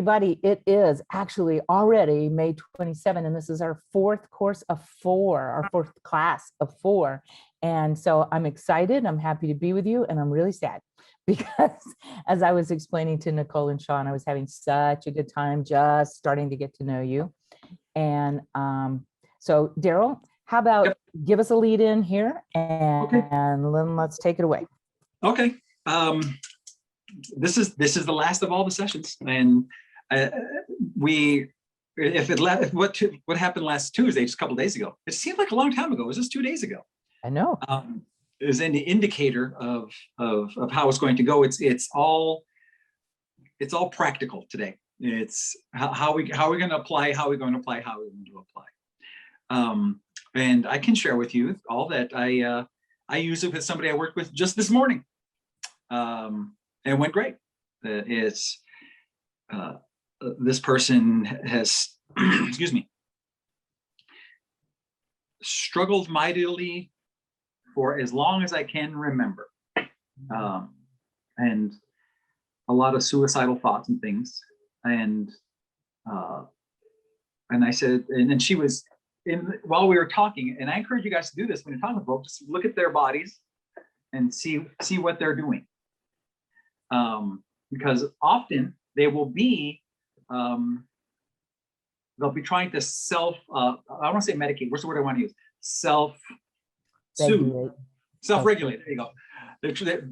everybody, it is actually already May 27, and this is our fourth course of 4, our fourth class of 4. And so I'm excited, I'm happy to be with you, and I'm really sad because as I was explaining to Nicole and Sean, I was having such a good time just starting to get to know you. And so Daryl, how about give us a lead in here and then let's take it away. Okay. This is the last of all the sessions, and what happened last Tuesday, just a couple of days ago, it seemed like a long time ago. It was just 2 days ago. I know. Is an indicator of how it's going to go. It's all practical today. It's how we're going to apply, how we're going to apply. And I can share with you all that I used it with somebody I worked with just this morning. And it went great. This person has, excuse me, struggled mightily for as long as I can remember. And a lot of suicidal thoughts and things. And I said, and then she was while we were talking, and I encourage you guys to do this when you're talking about, just look at their bodies and see what they're doing. Because often they will be, they'll be trying to I don't want to say medicate. What's the word I want to use? Self-soothe, self-regulate. There you go.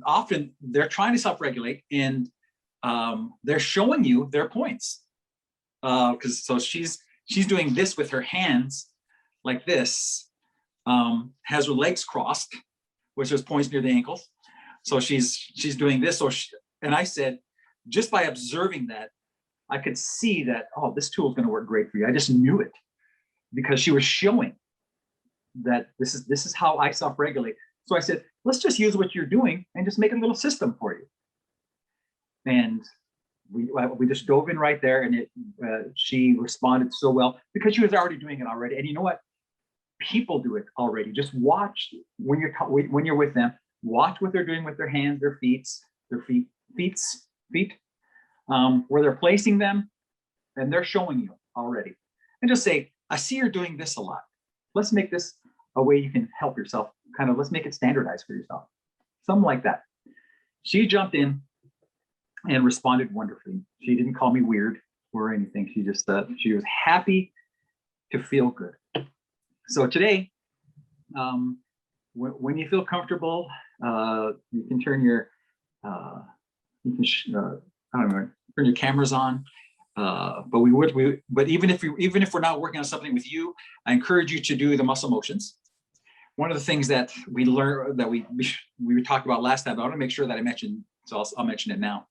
Often they're trying to self-regulate, and they're showing you their points. So she's doing this with her hands like this, has her legs crossed, which is points near the ankles. So she's doing this. And I said, just by observing that, I could see that, oh, this tool is going to work great for you. I just knew it because she was showing that this is how I self-regulate. So I said, let's just use what you're doing and just make a little system for you. And we just dove in right there, and she responded so well because she was already doing it already. And you know what? People do it already. Just watch when you're with them. Watch what they're doing with their hands, their feet, where they're placing them, and they're showing you already. And just say, I see you're doing this a lot. Let's make this a way you can help yourself. Let's make it standardized for yourself. Something like that. She jumped in and responded wonderfully. She didn't call me weird or anything. She just she was happy to feel good. So today, when you feel comfortable, you can turn your turn your cameras on. But even if we're not working on something with you, I encourage you to do the muscle motions. One of the things that we learned that we talked about last time, but I want to make sure that I mentioned, so I'll mention it now,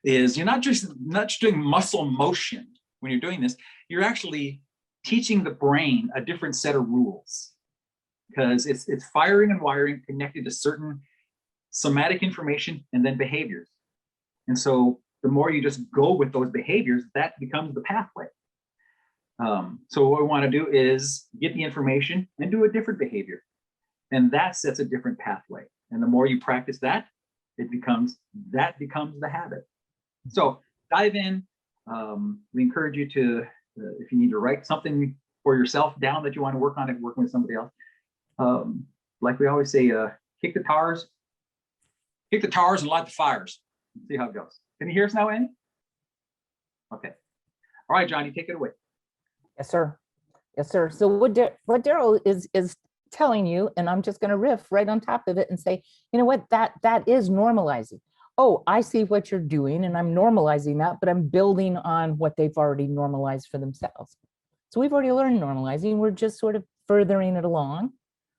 is you're not just doing muscle motion when you're doing this, you're actually teaching the brain a different set of rules, because it's firing and wiring connected to certain somatic information and then behaviors. And so the more you just go with those behaviors, that becomes the pathway. So what we want to do is get the information and do a different behavior. And that sets a different pathway. And the more you practice that, becomes the habit. So dive in. We encourage you to, if you need to write something for yourself down that you want to work on it, working with somebody else. Like we always say, kick the tires and light the fires. See how it goes. Can you hear us now, Annie? Okay. All right, Johnny, take it away. Yes, sir. Yes, sir. So what Daryl is telling you, and I'm just going to riff right on top of it and say, you know what, that is normalizing. Oh, I see what you're doing and I'm normalizing that, but I'm building on what they've already normalized for themselves. So we've already learned normalizing. We're just sort of furthering it along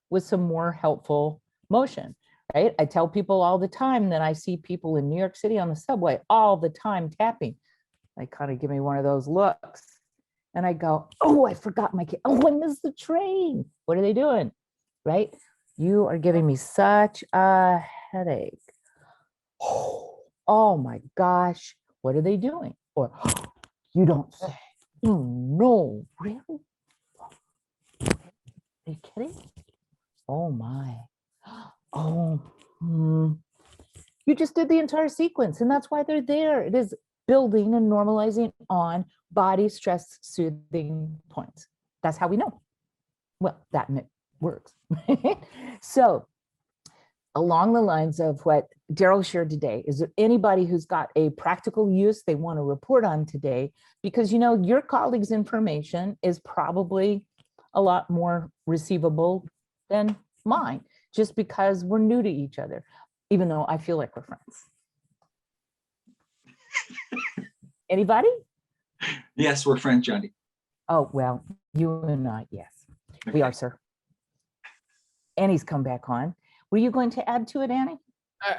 with some more helpful motion, right? I tell people all the time that I see people in New York City on the subway all the time tapping. They kind of give me one of those looks. And I go, oh, I forgot my kid. Oh, I missed the train. What are they doing? Right? You are giving me such a headache. Oh my gosh, what are they doing? Or you don't say, oh, no, really? Are you kidding? Oh my. Oh, you just did the entire sequence, and that's why they're there. It is building and normalizing on body stress soothing points. That's how we know. Well, that works. So along the lines of what Daryl shared today, is there anybody who's got a practical use they want to report on today? Because, you know, your colleague's information is probably a lot more receivable than mine, just because we're new to each other, even though I feel like we're friends. Anybody? Yes, we're friends, Jondi. Oh, well, you and I, yes, we are, sir. Annie's come back on. Were you going to add to it, Annie?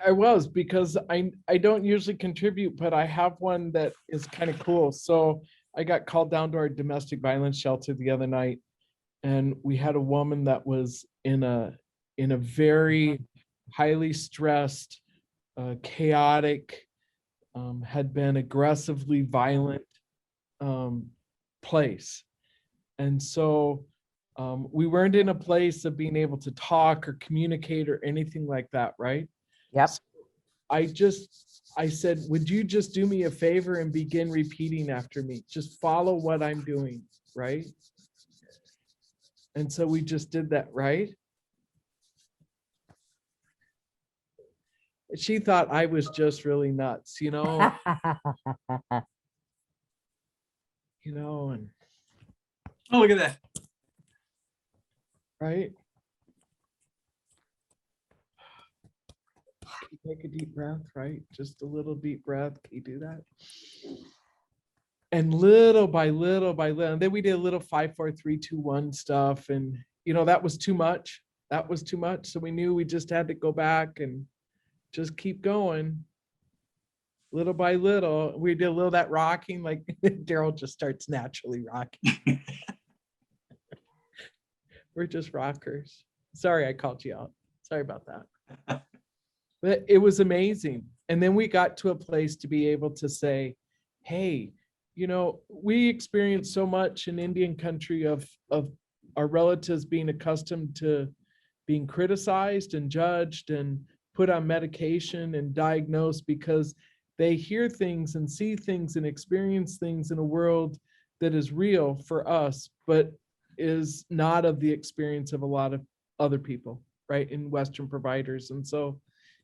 I was, because I don't usually contribute, but I have one that is kind of cool. So I got called down to our domestic violence shelter the other night, and we had a woman that was in a very highly stressed, chaotic, had been aggressively violent place. And so we weren't in a place of being able to talk or communicate or anything like that, right? Yep. So I said, would you just do me a favor and begin repeating after me? Just follow what I'm doing, right? And so we just did that, right? She thought I was just really nuts, you know, and Oh, look at that. right? Take a deep breath, right? Just a little deep breath. Can you do that? And little by little, and then we did a little 5, 4, 3, 2, 1 stuff. And, you know, that was too much. That was too much. So we knew we just had to go back and just keep going. Little by little, we did a little of that rocking, like Daryl just starts naturally rocking. We're just rockers. Sorry, I called you out. Sorry about that. But it was amazing. And then we got to a place to be able to say, hey, you know, we experienced so much in Indian country of our relatives being accustomed to being criticized and judged and put on medication and diagnosed because they hear things and see things and experience things in a world that is real for us, but is not of the experience of a lot of other people, right, in Western providers. And so,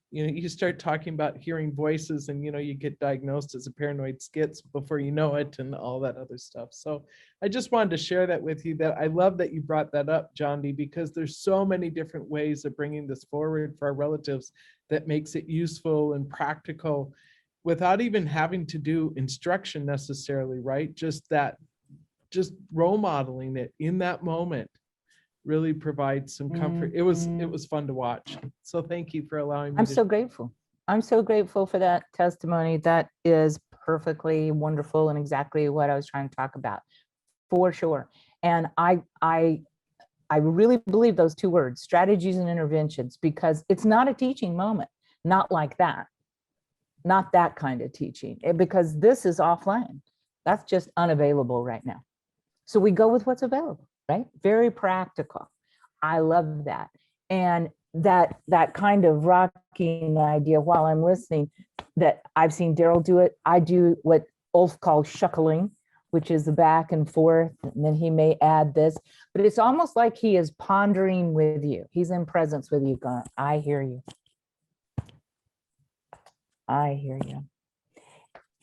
you know, you start talking about hearing voices and, you know, you get diagnosed as a paranoid schiz before you know it and all that other stuff. So I just wanted to share that with you, that I love that you brought that up, Jondi, because there's so many different ways of bringing this forward for our relatives that makes it useful and practical without even having to do instruction necessarily, right? Just role modeling it in that moment really provides some comfort. It was fun to watch. So thank you for allowing me. I'm so grateful. I'm so grateful for that testimony. That is perfectly wonderful and exactly what I was trying to talk about, for sure. And I really believe those 2 words, strategies and interventions, because it's not a teaching moment, not like that, not that kind of teaching, because this is offline. That's just unavailable right now. So we go with what's available, right? Very practical. I love that. And that kind of rocking idea while I'm listening, that I've seen Daryl do it. I do what Ulf calls shuckling, which is the back and forth, and then he may add this, but it's almost like he is pondering with you. He's in presence with you, going, I hear you. I hear you.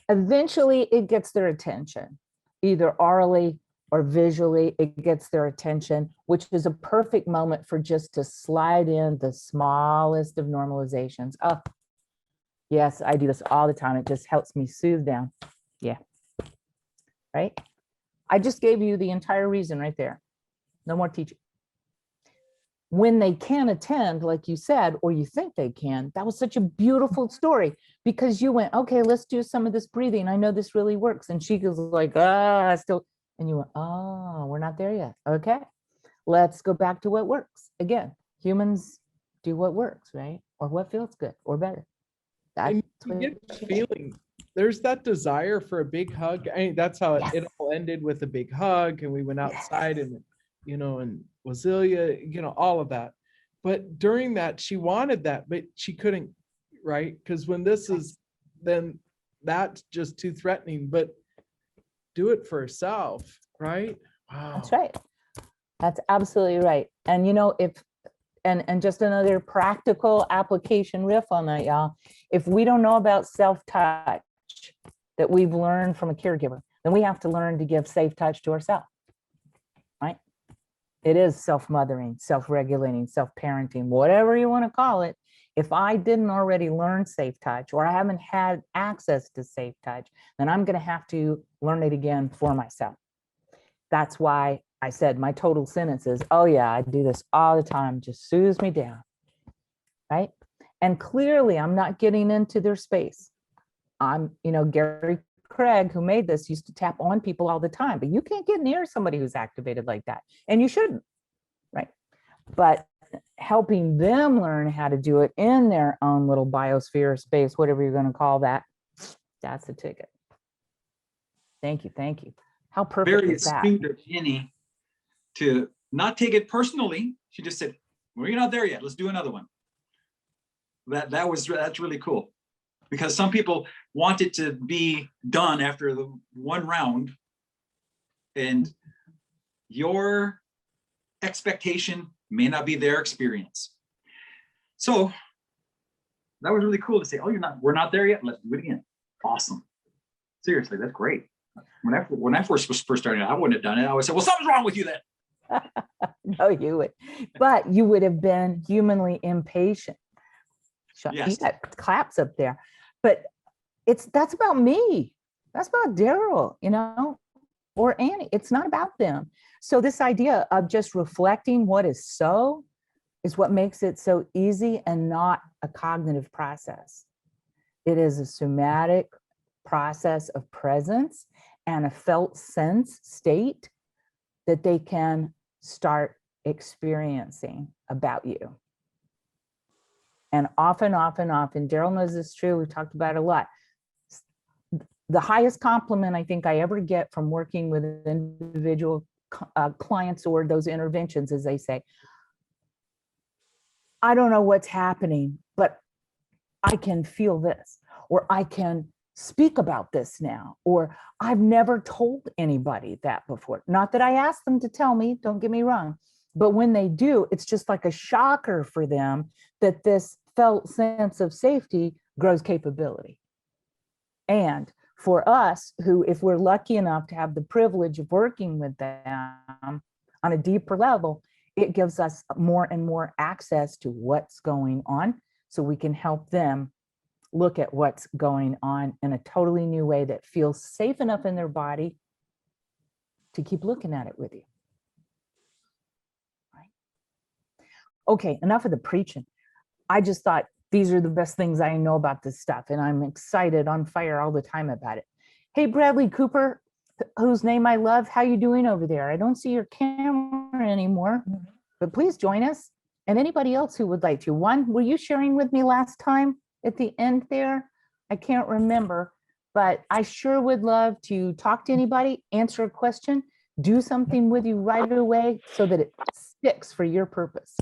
Eventually it gets their attention, either orally or visually. It gets their attention, which is a perfect moment for just to slide in the smallest of normalizations. Oh, yes, I do this all the time. It just helps me soothe down. Yeah. Right? I just gave you the entire reason right there. No more teaching. When they can attend, like you said, or you think they can, that was such a beautiful story, because you went, okay, let's do some of this breathing. I know this really works. And she goes like, still. And you went, oh, we're not there yet. Okay, let's go back to what works. Again, humans do what works, right? Or what feels good or better. That's you get the feeling. There's that desire for a big hug. I mean, that's how it all ended, with a big hug. And we went outside and, you know, and Wazilia, you know, all of that. But during that, she wanted that, but she couldn't, right? Because when this is, then that's just too threatening, but do it for herself, right? Wow. That's right. That's absolutely right. And you know, and just another practical application riff on that, y'all. If we don't know about self-touch that we've learned from a caregiver, then we have to learn to give safe touch to ourselves, right? It is self-mothering, self-regulating, self-parenting, whatever you want to call it. If I didn't already learn safe touch, or I haven't had access to safe touch, then I'm going to have to learn it again for myself. That's why I said my total sentence is, oh yeah, I do this all the time, just soothes me down, right? And clearly I'm not getting into their space. Gary Craig, who made this, used to tap on people all the time, but you can't get near somebody who's activated like that, and you shouldn't, right? But helping them learn how to do it in their own little biosphere space, whatever you're going to call that, that's the ticket. Thank you. Thank you. How perfect Very is that? astute of Jenny to not take it personally. She just said, well, you're not there yet. Let's do another one. That's really cool, because some people want it to be done after the one round, and your expectation may not be their experience. So that was really cool to say, oh, we're not there yet. Let's do it again. Awesome. Seriously, that's great. When I first was starting out, I wouldn't have done it. I would say, well, something's wrong with you then. No, you would, but you would have been humanly impatient. Yes. You got claps up there, but that's about me. That's about Daryl, or Annie. It's not about them. So this idea of just reflecting what is so is what makes it so easy and not a cognitive process. It is a somatic process of presence and a felt sense state that they can start experiencing about you. And often, Daryl knows this is true, we've talked about it a lot. The highest compliment I think I ever get from working with individual clients or those interventions is they say, I don't know what's happening, but I can feel this, or I can speak about this now, or I've never told anybody that before. Not that I asked them to tell me, don't get me wrong, but when they do, it's just like a shocker for them that this felt sense of safety grows capability. And for us, who, if we're lucky enough to have the privilege of working with them on a deeper level, it gives us more and more access to what's going on, so we can help them look at what's going on in a totally new way that feels safe enough in their body to keep looking at it with you. Right? Okay, enough of the preaching. I just thought these are the best things I know about this stuff, and I'm excited, on fire all the time about it. Hey, Bradley Cooper, whose name I love, how you doing over there? I don't see your camera anymore, but please join us. And anybody else who would like to. One, were you sharing with me last time at the end there? I can't remember, but I sure would love to talk to anybody, answer a question, do something with you right away so that it sticks for your purpose.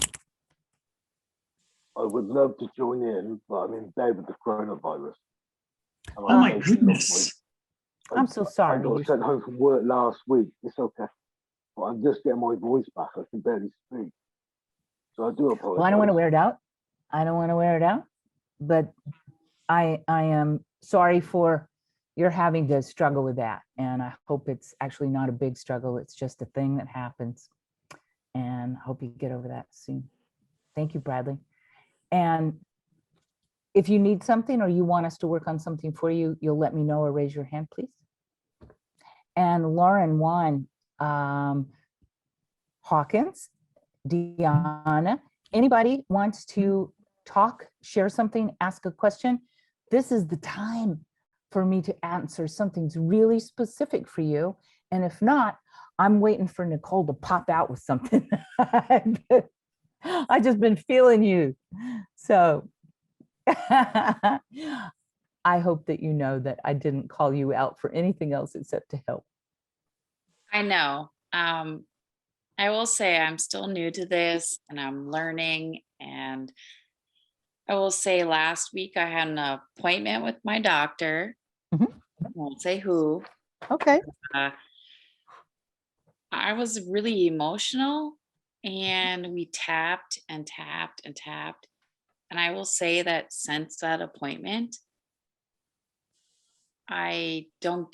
I would love to join in, but I'm in bed with the coronavirus. Oh my goodness. I'm so sorry. I got sent home from work last week. It's okay. But I'm just getting my voice back. I can barely speak. So I do apologize. Well, I don't want to wear it out. But I am sorry for your having to struggle with that. And I hope it's actually not a big struggle. It's just a thing that happens. And I hope you get over that soon. Thank you, Bradley. And if you need something or you want us to work on something for you, you'll let me know or raise your hand, please. And Lauren, Juan, Hawkins, Deanna, anybody wants to talk, share something, ask a question, this is the time for me to answer something's really specific for you. And if not, I'm waiting for Nicole to pop out with something. I've just been feeling you. So I hope that you know that I didn't call you out for anything else except to help. I know. I will say I'm still new to this and I'm learning. And I will say last week I had an appointment with my doctor. won't say who. Okay. I was really emotional, and we tapped and tapped and tapped. And I will say that since that appointment, I don't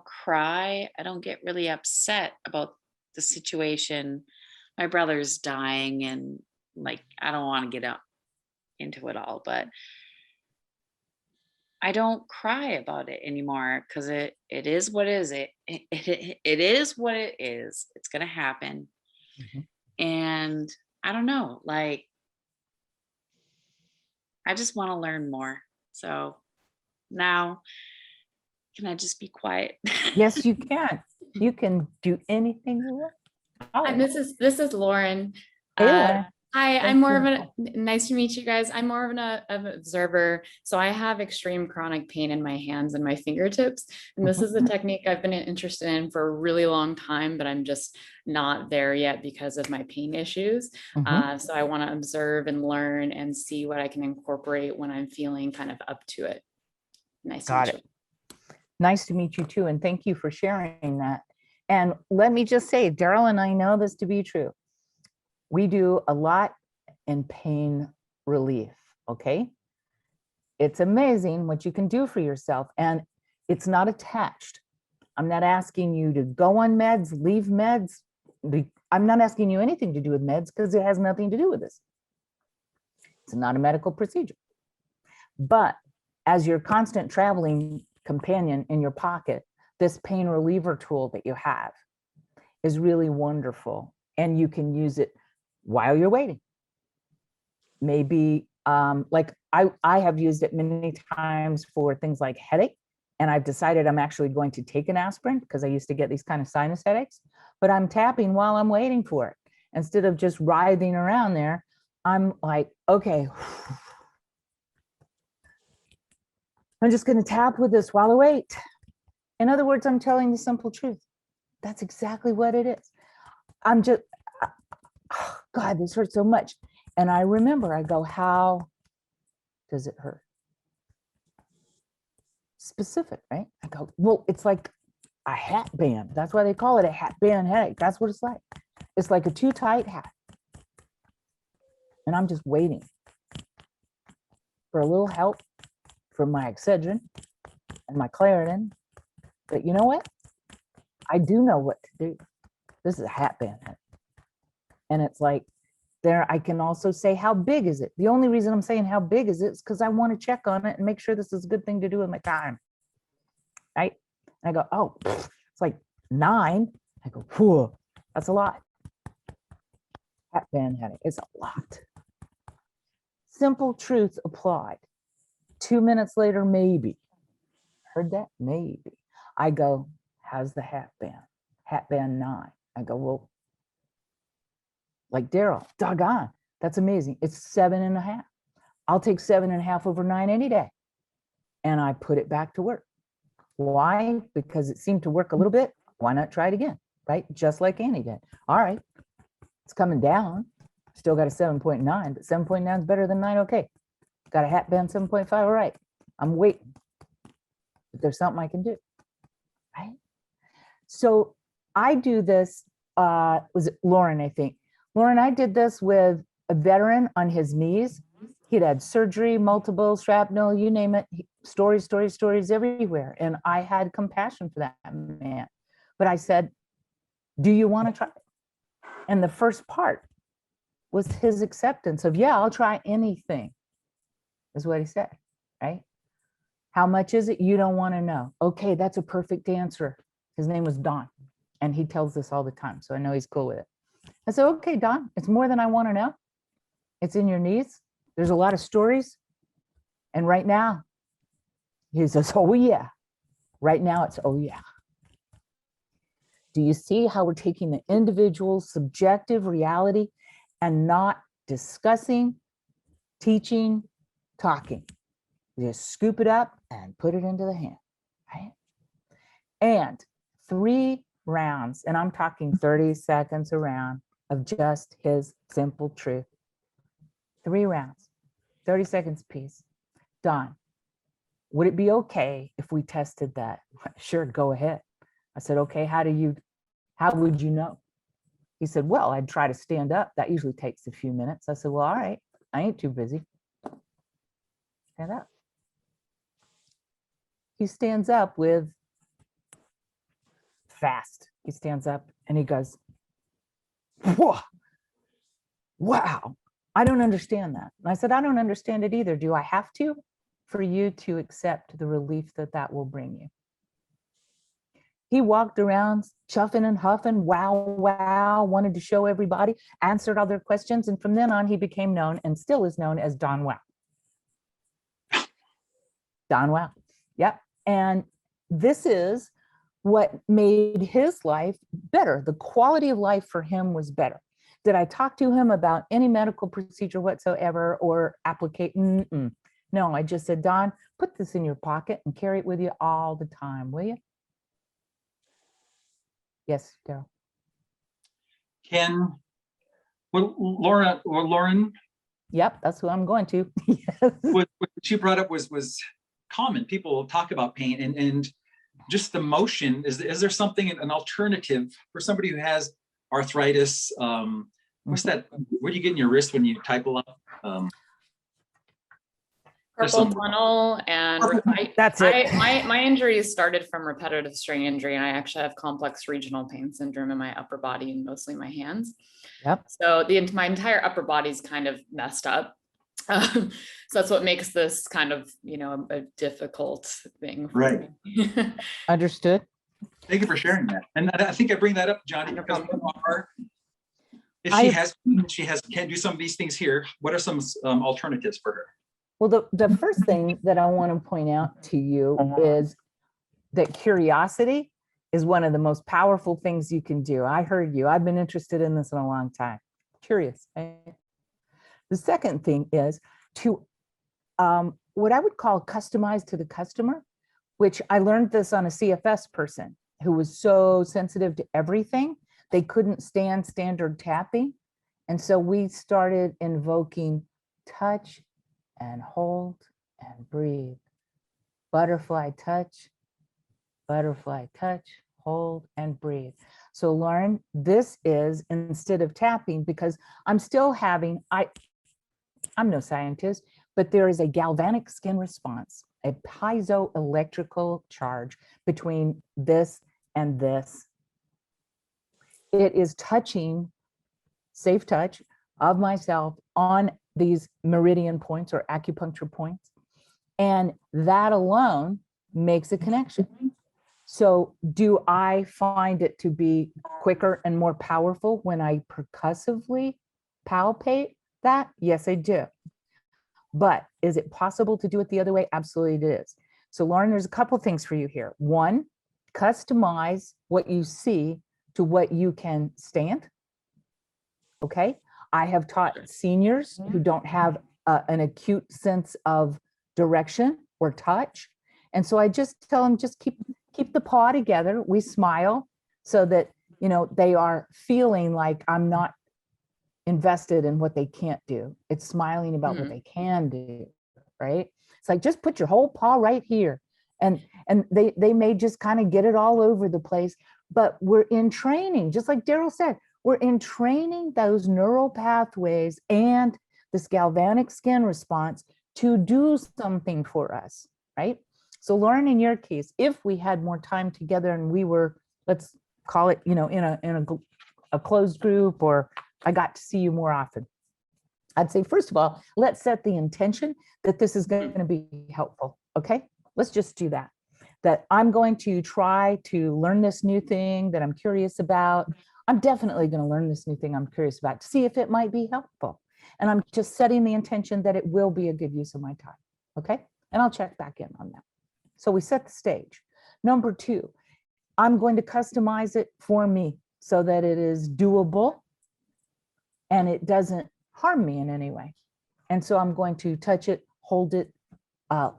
cry. I don't get really upset about the situation. My brother's dying, and like, I don't want to get up into it all, but I don't cry about it anymore because it is what is it is what it is. It's gonna happen. Mhm. And I don't know, like, I just want to learn more. So now, can I just be quiet? Yes, you can. You can do anything you want. And Oh, this is Lauren. hey, Uh, Lauren. Hi, Thank I'm more of you. nice to meet you guys. I'm more of an observer. So I have extreme chronic pain in my hands and my fingertips. And this is the technique I've been interested in for a really long time, but I'm just not there yet because of my pain issues. Mhm. So I want to observe and learn and see what I can incorporate when I'm feeling kind of up to it. Nice to Got meet it. you. Nice to meet you too. And thank you for sharing that. And let me just say, Daryl and I know this to be true. We do a lot in pain relief. Okay. It's amazing what you can do for yourself. And it's not attached. I'm not asking you to go on meds, leave meds. I'm not asking you anything to do with meds because it has nothing to do with this. It's not a medical procedure. But as your constant traveling companion in your pocket, this pain reliever tool that you have is really wonderful. And you can use it while you're waiting. Maybe like I have used it many times for things like headache. And I've decided I'm actually going to take an aspirin because I used to get these kind of sinus headaches, but I'm tapping while I'm waiting for it. Instead of just writhing around there, I'm like, okay, I'm just going to tap with this while I wait. In other words, I'm telling the simple truth. That's exactly what it is. I'm just, oh, God, this hurts so much. And I remember, I go, how does it hurt? Specific, right? I go, well, it's like a hat band. That's why they call it a hat band headache. That's what it's like. It's like a too tight hat. And I'm just waiting for a little help from my Excedrin and my Claritin. But you know what? I do know what to do. This is a hat band headache. And it's like, there, I can also say, how big is it? The only reason I'm saying how big is it is because I want to check on it and make sure this is a good thing to do with my time. Right? And I go, oh, it's like 9. I go, whew, that's a lot. Hat band headache, it's a lot. Simple truth applied. 2 minutes later, maybe. Heard that? Maybe. I go, how's the hat band? Hat band 9. I go, well, like Daryl, doggone, that's amazing. It's 7.5. I'll take 7.5 over 9 any day. And I put it back to work. Why? Because it seemed to work a little bit. Why not try it again? Right? Just like Annie did. All right, it's coming down. Still got a 7.9, but 7.9 is better than 9. Okay. Got a hat band 7.5. All right. I'm waiting. But there's something I can do. Right? So I do this, was it Lauren, I think. Lauren, I did this with a veteran on his knees. He'd had surgery, multiple shrapnel, you name it. Stories everywhere. And I had compassion for that man. But I said, do you want to try it? And the first part was his acceptance of, yeah, I'll try anything, is what he said, right? How much is it? You don't want to know. Okay, that's a perfect answer. His name was Don, and he tells this all the time, so I know he's cool with it. I said, okay, Don, it's more than I want to know. It's in your knees. There's a lot of stories. And right now, he says, oh yeah. Right now it's, oh yeah. Do you see how we're taking the individual subjective reality and not discussing, teaching, talking? You just scoop it up and put it into the hand, right? And 3 rounds, and I'm talking 30 seconds a round of just his simple truth. 3 rounds, 30 seconds apiece. Don, would it be okay if we tested that? Sure, go ahead. I said, okay, how would you know? He said, well, I'd try to stand up. That usually takes a few minutes. I said, well, all right, I ain't too busy. Stand up. He stands up with fast. He stands up and he goes, whoa, wow, I don't understand that. And I said, I don't understand it either. Do I have to for you to accept the relief that that will bring you? He walked around chuffing and huffing, wow, wow, wanted to show everybody, answered all their questions. And from then on, he became known and still is known as Don Wow. Don Wow. Yep. And this is what made his life better. The quality of life for him was better. Did I talk to him about any medical procedure whatsoever or application? No, I just said, Don, put this in your pocket and carry it with you all the time, will you? Yes, Daryl. Lauren, Yep, that's who I'm going to. Yes. what you brought up was common. People talk about pain and just the motion. Is there something, an alternative for somebody who has arthritis? What's that? What do you get in your wrist when you type a lot? Carpal tunnel, and That's it. my injuries started from repetitive strain injury, and I actually have complex regional pain syndrome in my upper body and mostly my hands. Yep. So my entire upper body's kind of messed up. So that's what makes this kind of, a difficult thing. Right. Understood. Thank you for sharing that. And I think I bring that up, Johnny, because if she can't do some of these things here, what are some alternatives for her? Well, the first thing that I want to point out to you is that curiosity is one of the most powerful things you can do. I heard you. I've been interested in this in a long time. Curious. Right? The second thing is to what I would call customize to the customer, which I learned this on a CFS person who was so sensitive to everything. They couldn't stand standard tapping. And so we started invoking touch and hold and breathe. Butterfly touch, hold and breathe. So Lauren, this is instead of tapping, because I'm still having, I'm no scientist, but there is a galvanic skin response, a piezoelectrical charge between this and this. It is touching, safe touch of myself on these meridian points or acupuncture points. And that alone makes a connection. So do I find it to be quicker and more powerful when I percussively palpate that? Yes, I do. But is it possible to do it the other way? Absolutely it is. So Lauren, there's a couple things for you here. One, customize what you see to what you can stand. Okay. I have taught seniors who don't have an acute sense of direction or touch. And so I just tell them, just keep the paw together. We smile so that, they are feeling like I'm not invested in what they can't do. It's smiling about what they can do, right? It's like, just put your whole paw right here. And they may just kind of get it all over the place, but we're in training, just like Daryl said, we're in training those neural pathways and this galvanic skin response to do something for us, right? So Lauren, in your case, if we had more time together and we were, let's call it, in a closed group, or I got to see you more often, I'd say, first of all, let's set the intention that this is going to be helpful. Okay, let's just do that. That I'm going to try to learn this new thing that I'm curious about. I'm definitely going to learn this new thing I'm curious about to see if it might be helpful. And I'm just setting the intention that it will be a good use of my time. Okay, and I'll check back in on that. So we set the stage. Number two, I'm going to customize it for me so that it is doable and it doesn't harm me in any way. And so I'm going to touch it, hold it,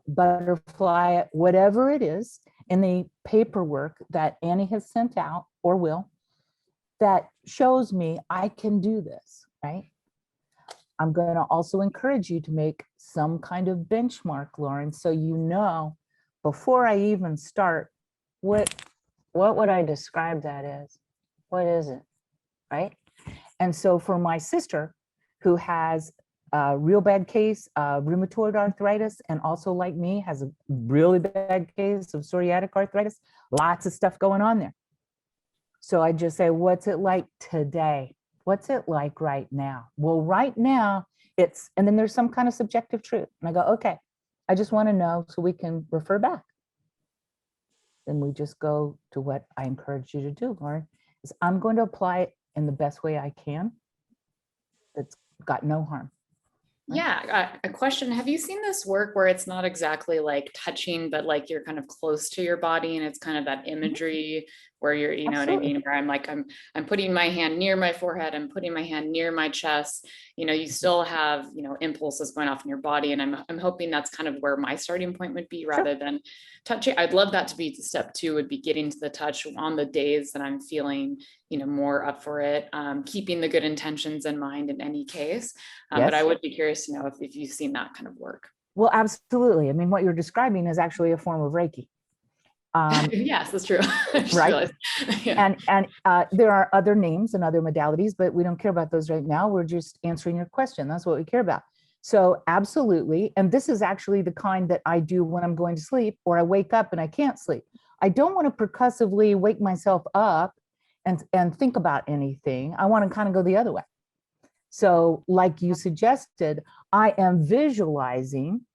butterfly it, whatever it is in the paperwork that Annie has sent out or will, that shows me I can do this, right? I'm going to also encourage you to make some kind of benchmark, Lauren, so you know before I even start, what would I describe that as? What is it? Right? And so for my sister, who has a real bad case of rheumatoid arthritis, and also like me, has a really bad case of psoriatic arthritis, lots of stuff going on there. So I just say, what's it like today? What's it like right now? Well, right now it's, and then there's some kind of subjective truth. And I go, okay, I just want to know so we can refer back. Then we just go to what I encourage you to do, Lauren, is I'm going to apply it in the best way I can. That's got no harm. Right. Yeah, a question. Have you seen this work where it's not exactly like touching, but like you're kind of close to your body, and it's kind of that imagery where you're, you know what I mean? Where I'm like, I'm putting my hand near my forehead, I'm putting my hand near my chest. You know, you still have, you know, impulses going off in your body. And I'm hoping that's kind of where my starting point would be, rather than touching. I'd love that to be step 2, would be getting to the touch on the days that I'm feeling, you know, more up for it, keeping the good intentions in mind in any case. But I would be curious to know if you've seen that kind of work. Well, absolutely. I mean, what you're describing is actually a form of Reiki. Yes, that's true. Right. Yeah. And there are other names and other modalities, but we don't care about those right now. We're just answering your question. That's what we care about. So absolutely. And this is actually the kind that I do when I'm going to sleep, or I wake up and I can't sleep. I don't want to percussively wake myself up and think about anything. I want to kind of go the other way. So like you suggested, I am visualizing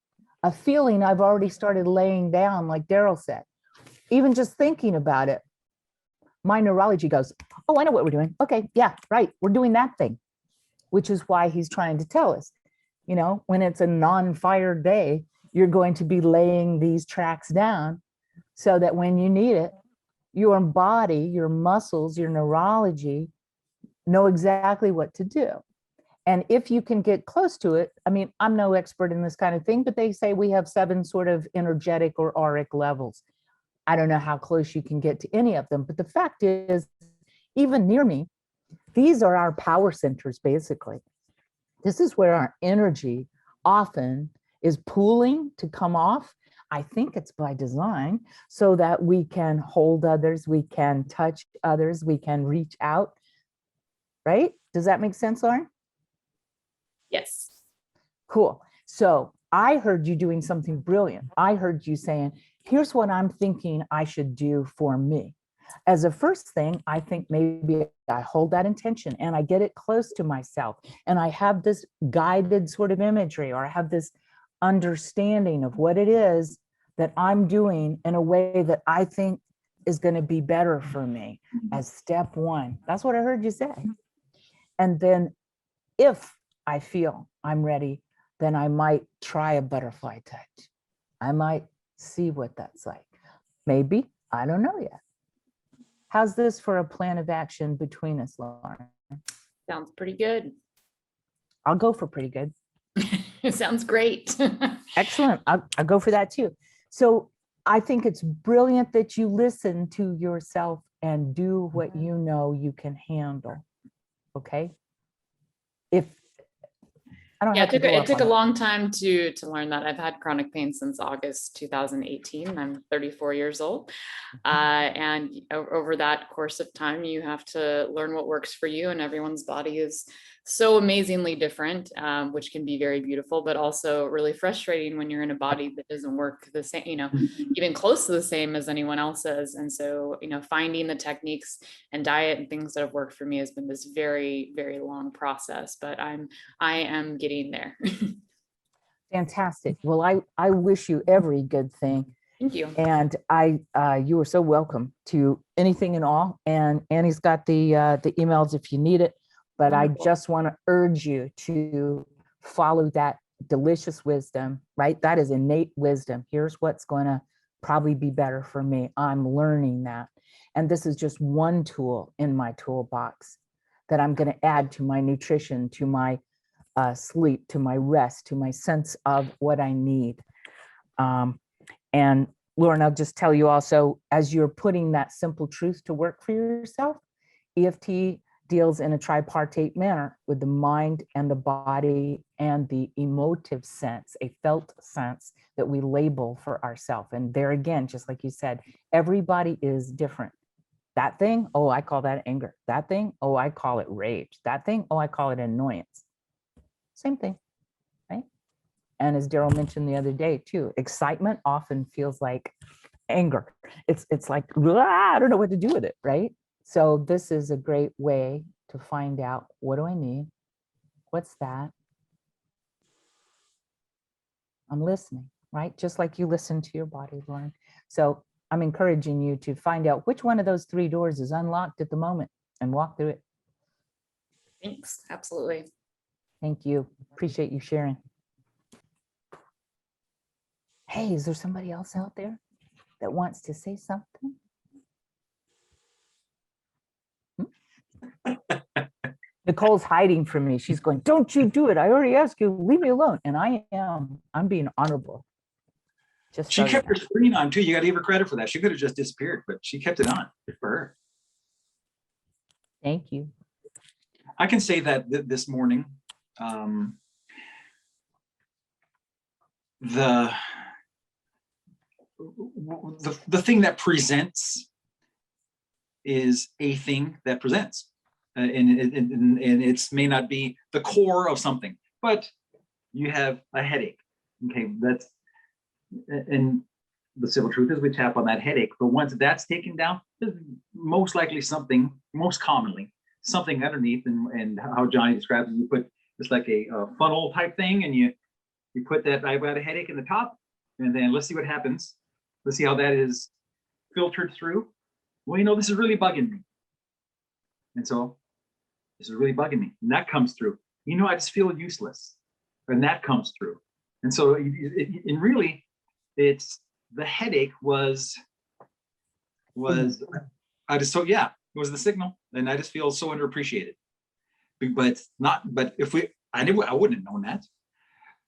a feeling I've already started laying down, like Daryl said. Even just thinking about it, my neurology goes, oh, I know what we're doing. Okay, yeah, right. We're doing that thing, which is why he's trying to tell us, you know, when it's a non-fire day, you're going to be laying these tracks down so that when you need it, your body, your muscles, your neurology know exactly what to do. And if you can get close to it, I mean, I'm no expert in this kind of thing, but they say we have 7 sort of energetic or auric levels. I don't know how close you can get to any of them, but the fact is, even near me, these are our power centers, basically. This is where our energy often is pooling to come off. I think it's by design, so that we can hold others, we can touch others, we can reach out, right? Does that make sense, Lauren? Yes. Cool. So I heard you doing something brilliant. I heard you saying, here's what I'm thinking I should do for me. As a first thing, I think maybe I hold that intention and I get it close to myself, and I have this guided sort of imagery, or I have this understanding of what it is that I'm doing in a way that I think is going to be better for me as step 1. That's what I heard you say. And then if I feel I'm ready, then I might try a butterfly touch. I might see what that's like. Maybe, I don't know yet. How's this for a plan of action between us, Lauren? Sounds pretty good. I'll go for pretty good. It sounds great. Excellent. I'll go for that too. So I think it's brilliant that you listen to yourself and do what you know you can handle. Okay. If I don't have to it took a long time to learn that. I've had chronic pain since August 2018. I'm 34 years old. And over that course of time, you have to learn what works for you, and everyone's body is so amazingly different, which can be very beautiful, but also really frustrating when you're in a body that doesn't work the same, you know, even close to the same as anyone else's. And so, you know, finding the techniques and diet and things that have worked for me has been this very, very long process, but I am getting there. Fantastic. Well, I wish you every good thing. Thank you. And you are so welcome to anything and all. And Annie's got the emails if you need it. But wonderful. I just want to urge you to follow that delicious wisdom, right? That is innate wisdom. Here's what's going to probably be better for me. I'm learning that. And this is just one tool in my toolbox that I'm going to add to my nutrition, to my sleep, to my rest, to my sense of what I need. And Lauren, I'll just tell you also, as you're putting that simple truth to work for yourself, EFT deals in a tripartite manner with the mind and the body and the emotive sense, a felt sense that we label for ourselves. And there again, just like you said, everybody is different. That thing, oh, I call that anger. That thing, oh, I call it rage. That thing, oh, I call it annoyance. Same thing, right? And as Daryl mentioned the other day too, excitement often feels like anger. It's like, I don't know what to do with it, right? So this is a great way to find out, what do I need? What's that? I'm listening, right? Just like you listen to your body, Lauren. So I'm encouraging you to find out which one of those 3 doors is unlocked at the moment and walk through it. Thanks. Absolutely. Thank you. Appreciate you sharing. Hey, is there somebody else out there that wants to say something? Nicole's hiding from me. She's going, don't you do it. I already asked you, leave me alone. And I'm being honorable. Just She so you kept know. her screen on too. You got to give her credit for that. She could have just disappeared, but she kept it on. Good for her. Thank you. I can say that this morning, the thing that presents is a thing that presents, and it's may not be the core of something, but you have a headache. Okay, that's, and the simple truth is we tap on that headache, but once that's taken down, there's most likely something, most commonly something underneath, and how Johnny describes it, you put, it's like a funnel type thing, and you put that, I've got a headache in the top, and then let's see what happens. Let's see how that is filtered through. Well, you know, this is really bugging me. And so this is really bugging me. And that comes through. You know, I just feel useless. And that comes through. And so and really, it's the headache was I just thought, yeah, it was the signal. And I just feel so underappreciated. But I wouldn't have known that.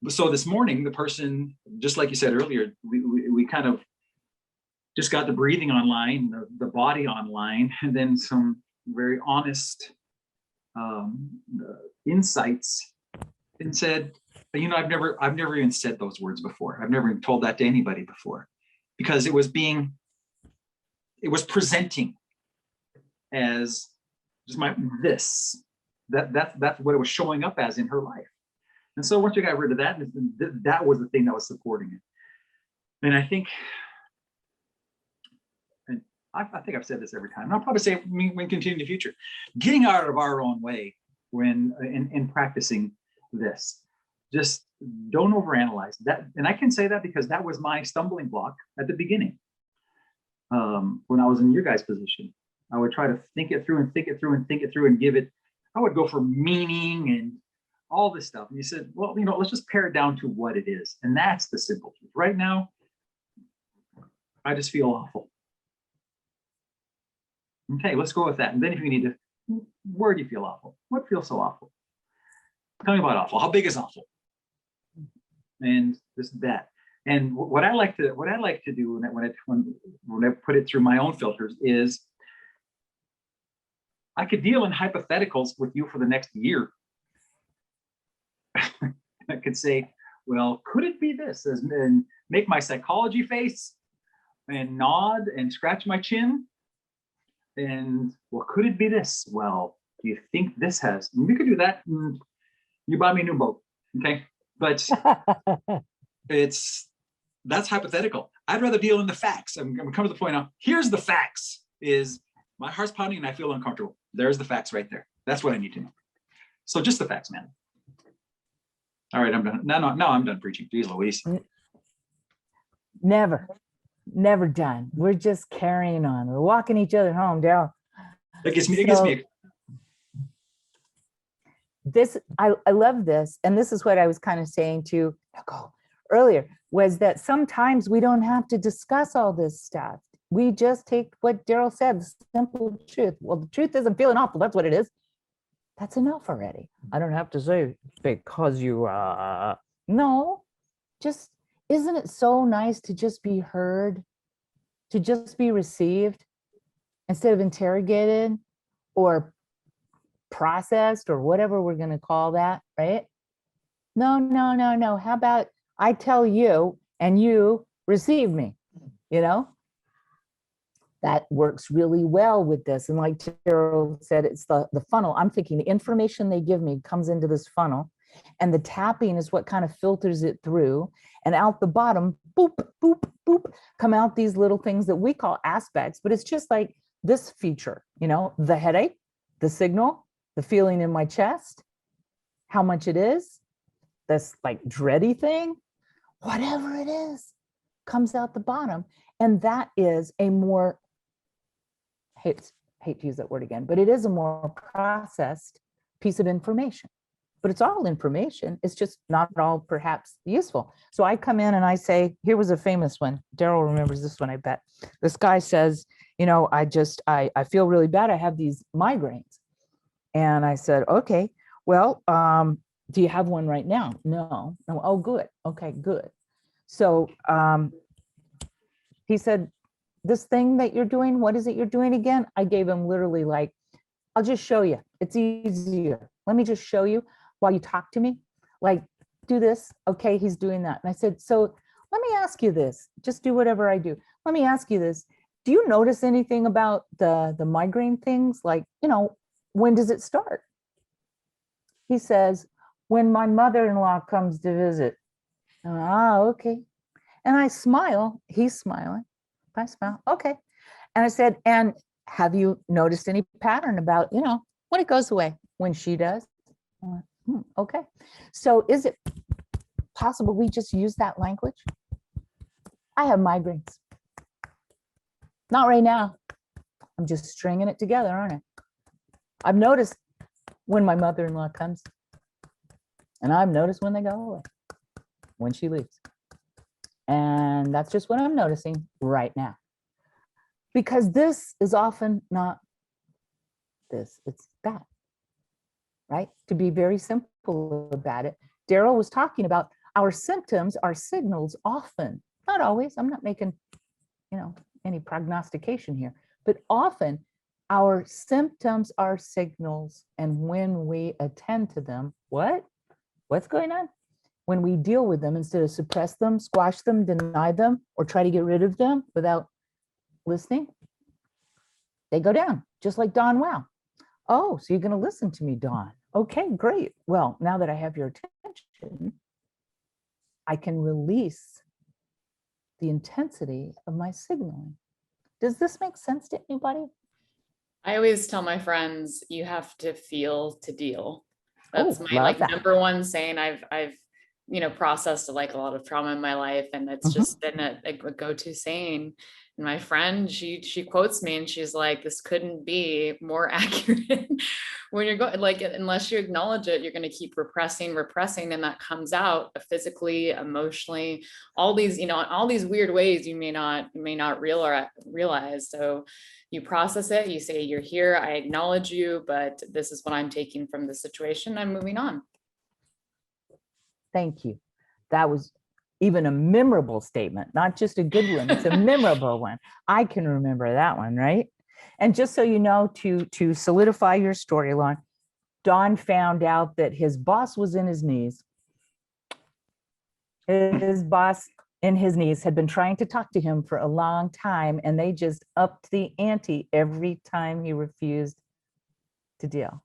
So this morning, the person, just like you said earlier, we kind of just got the breathing online, the body online, and then some very honest insights, and said, you know, I've never even said those words before. I've never even told that to anybody before, because it was presenting as just that's what it was showing up as in her life. And so once you got rid of that, that was the thing that was supporting it. And I think, and I think I've said this every time, and I'll probably say it when we continue in the future, getting out of our own way when in practicing this, just don't overanalyze that. And I can say that because that was my stumbling block at the beginning. When I was in your guys' position, I would try to think it through and give it, I would go for meaning and all this stuff. And you said, well, you know, let's just pare it down to what it is. And that's the simple truth. Right now, I just feel awful. Okay, let's go with that. And then if you need to, where do you feel awful? What feels so awful? Tell me about awful. How big is awful? And that. And what I like to do when I put it through my own filters is, I could deal in hypotheticals with you for the next year. I could say, well, could it be this? And make my psychology face and nod and scratch my chin. And well, could it be this? Well, do you think this has? We could do that. And you buy me a new boat, okay? But that's hypothetical. I'd rather deal in the facts. I'm coming to the point now. Here's the facts: is my heart's pounding and I feel uncomfortable. There's the facts right there. That's what I need to know. So just the facts, man. All right, I'm done. No, I'm done preaching. Jeez Louise. Never done. We're just carrying on. We're walking each other home, Daryl. It gets me. This, I love this. And this is what I was kind of saying to Nicole earlier, was that sometimes we don't have to discuss all this stuff. We just take what Daryl said, the simple truth. Well, the truth isn't feeling awful. That's what it is. That's enough already. I don't have to say because you, no, just, isn't it so nice to just be heard, to just be received instead of interrogated or processed or whatever we're going to call that, right? No, no, no, no. How about I tell you and you receive me, you know? That works really well with this. And like Daryl said, it's the funnel. I'm thinking the information they give me comes into this funnel, and the tapping is what kind of filters it through. And out the bottom, boop, boop, boop, come out these little things that we call aspects, but it's just like this feature, you know, the headache, the signal, the feeling in my chest, how much it is, this like dready thing, whatever it is, comes out the bottom. And that is a more, hate to use that word again, but it is a more processed piece of information. But it's all information. It's just not all perhaps useful. So I come in and I say, here was a famous one. Daryl remembers this one, I bet. This guy says, you know, I feel really bad. I have these migraines. And I said, okay, well, do you have one right now? No. Oh, good. Okay, good. So he said, this thing that you're doing, what is it you're doing again? I gave him literally like, I'll just show you. It's easier. Let me just show you while you talk to me. Like, do this. Okay, he's doing that. And I said, so let me ask you this. Just do whatever I do. Let me ask you this. Do you notice anything about the migraine things? Like, you know, when does it start? He says, when my mother-in-law comes to visit. Okay. And I smile. He's smiling. I smile. Okay. And I said, and have you noticed any pattern about, you know, when it goes away, when she does? Okay. So is it possible we just use that language? I have migraines. Not right now. I'm just stringing it together, aren't I? I've noticed when my mother-in-law comes, and I've noticed when they go away, when she leaves. And that's just what I'm noticing right now. Because this is often not this, it's that, right? To be very simple about it, Daryl was talking about our symptoms are signals often, not always, I'm not making, you know, any prognostication here, but often our symptoms are signals. And when we attend to them, what's going on? When we deal with them, instead of suppress them, squash them, deny them, or try to get rid of them without listening, they go down, just like Dawn. Wow. Oh, so you're going to listen to me, Dawn. Okay, great. Well, now that I have your attention, I can release the intensity of my signaling. Does this make sense to anybody? I always tell my friends, you have to feel to deal. That's Oh, my love like that. number one saying. I've you know, processed like a lot of trauma in my life, and it's just been a go-to saying. And my friend, she quotes me and she's like, this couldn't be more accurate. When you're going, like, unless you acknowledge it, you're going to keep repressing, and that comes out physically, emotionally, all these, you know, all these weird ways you may not realize. So you process it, you say, you're here, I acknowledge you, but this is what I'm taking from the situation, I'm moving on. Thank you. That was even a memorable statement, not just a good one. It's a memorable one. I can remember that one, right? And just so you know, to solidify your story, Lauren, Don found out that his boss was in his knees. His boss in his knees had been trying to talk to him for a long time, and they just upped the ante every time he refused to deal.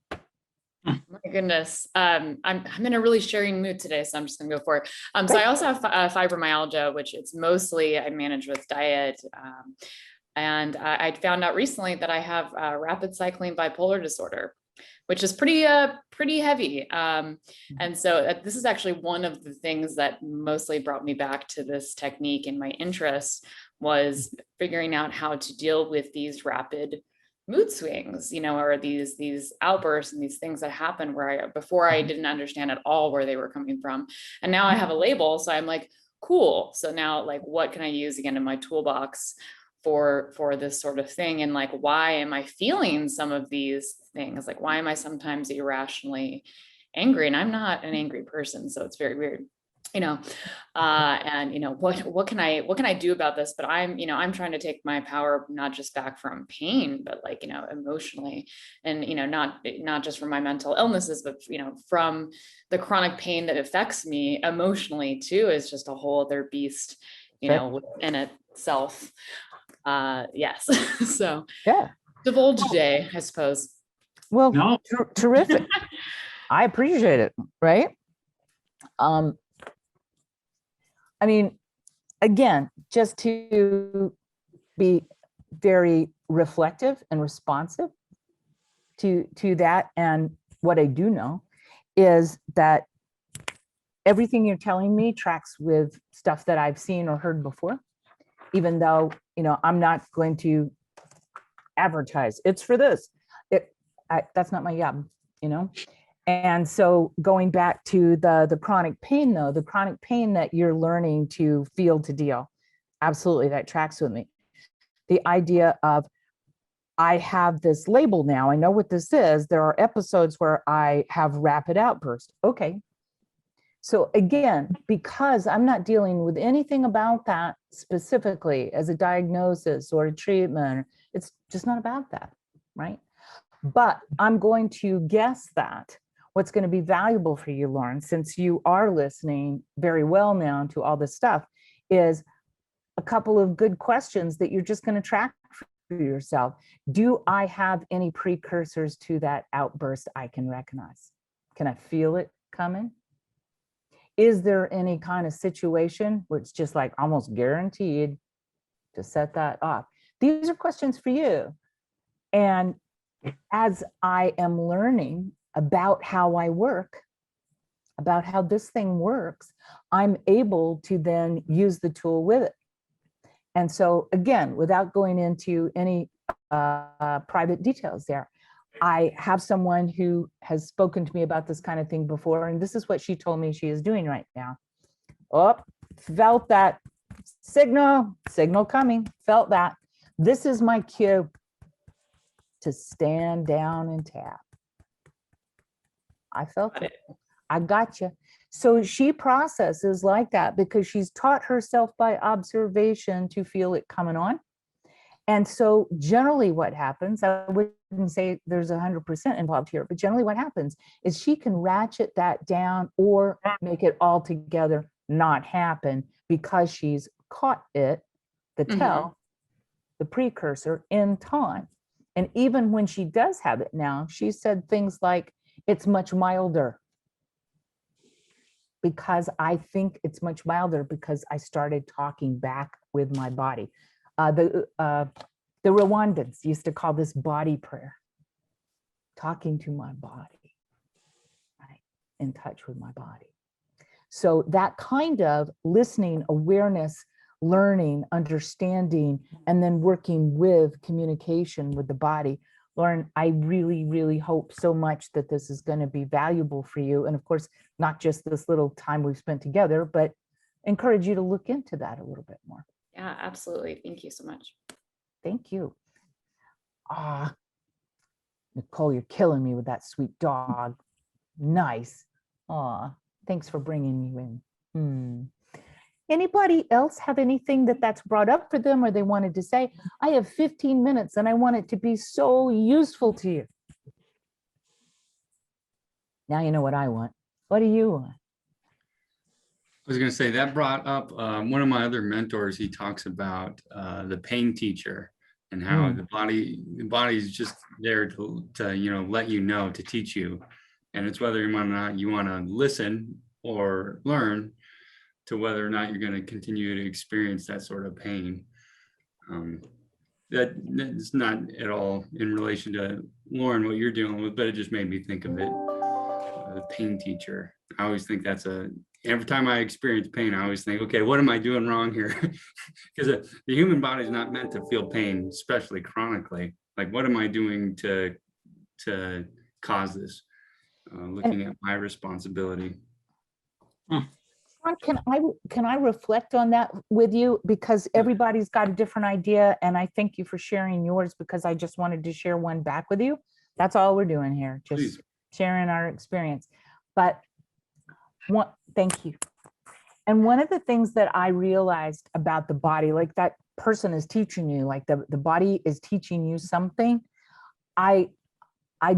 My goodness. I'm in a really sharing mood today, so I'm just gonna go for it. So I also have fibromyalgia, which it's mostly I manage with diet. And I found out recently that I have rapid cycling bipolar disorder, which is pretty heavy. And so this is actually one of the things that mostly brought me back to this technique, and my interest was figuring out how to deal with these rapid mood swings, you know, or these outbursts and these things that happen where before I didn't understand at all where they were coming from. And now I have a label. So I'm like, cool. So now, like, what can I use again in my toolbox for this sort of thing? And like, why am I feeling some of these things? Like, why am I sometimes irrationally angry? And I'm not an angry person. So it's very weird. you know, and, you know, what can I do about this? But I'm trying to take my power, not just back from pain, but like, you know, emotionally, and, you know, not just from my mental illnesses, but, you know, from the chronic pain that affects me emotionally too, is just a whole other beast, you know, in itself. Yes. So Yeah. divulge day, I suppose. Well, No. terrific. I appreciate it. Right. I mean, again, just to be very reflective and responsive to that. And what I do know is that everything you're telling me tracks with stuff that I've seen or heard before, even though, you know, I'm not going to advertise it's for this. That's not my job, you know? And so going back to the chronic pain though, the chronic pain that you're learning to feel, to deal, absolutely, that tracks with me. The idea of, I have this label now, I know what this is. There are episodes where I have rapid outbursts. Okay. So again, because I'm not dealing with anything about that specifically as a diagnosis or a treatment, it's just not about that, right? But I'm going to guess that what's going to be valuable for you, Lauren, since you are listening very well now to all this stuff, is a couple of good questions that you're just going to track for yourself. Do I have any precursors to that outburst I can recognize? Can I feel it coming? Is there any kind of situation where it's just like almost guaranteed to set that off? These are questions for you. And as I am learning about how I work, about how this thing works, I'm able to then use the tool with it. And so again, without going into any private details there, I have someone who has spoken to me about this kind of thing before, and this is what she told me she is doing right now. Oh, felt that signal coming, felt that. This is my cue to stand down and tap. I felt it. I got you. So she processes like that because she's taught herself by observation to feel it coming on. And so generally what happens, I wouldn't say there's 100% involved here, but generally what happens is she can ratchet that down or make it altogether not happen because she's caught it, the tell, the precursor in time. And even when she does have it now, she said things like, it's much milder. Because I think it's much milder because I started talking back with my body. The Rwandans used to call this body prayer, talking to my body, right? In touch with my body. So that kind of listening, awareness, learning, understanding, and then working with communication with the body. Lauren, I really, really hope so much that this is going to be valuable for you. And of course, not just this little time we've spent together, but encourage you to look into that a little bit more. Yeah, absolutely. Thank you so much. Thank you. Nicole, you're killing me with that sweet dog. Nice. Thanks for bringing you in. Anybody else have anything that's brought up for them or they wanted to say? I have 15 minutes and I want it to be so useful to you. Now you know what I want. What do you want? I was going to say that brought up one of my other mentors. He talks about the pain teacher and how the body is just there to let you know, to teach you. And it's whether or not you want to listen or learn, to whether or not you're going to continue to experience that sort of pain. That's not at all in relation to Lauren, what you're dealing with, but it just made me think of it. The pain teacher. I always think every time I experience pain, I always think, okay, what am I doing wrong here? Because the human body is not meant to feel pain, especially chronically. Like, what am I doing to cause this? Looking at my responsibility. Can I reflect on that with you? Because everybody's got a different idea, and I thank you for sharing yours because I just wanted to share one back with you. That's all we're doing here, just sharing our experience. But thank you. And one of the things that I realized about the body, like that person is teaching you, like the body is teaching you something. I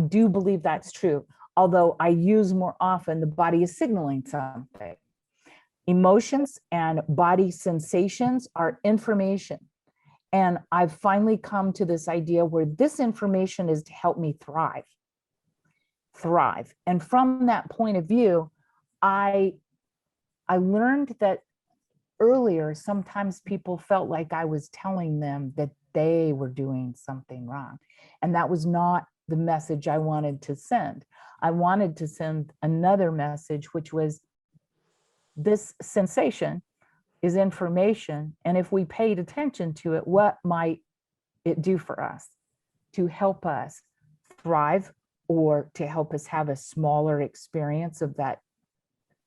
do believe that's true. Although I use more often, the body is signaling something. Emotions and body sensations are information. And I've finally come to this idea where this information is to help me thrive. And from that point of view, I learned that earlier, sometimes people felt like I was telling them that they were doing something wrong. And that was not the message I wanted to send. I wanted to send another message, which was this sensation is information. And if we paid attention to it, what might it do for us to help us thrive or to help us have a smaller experience of that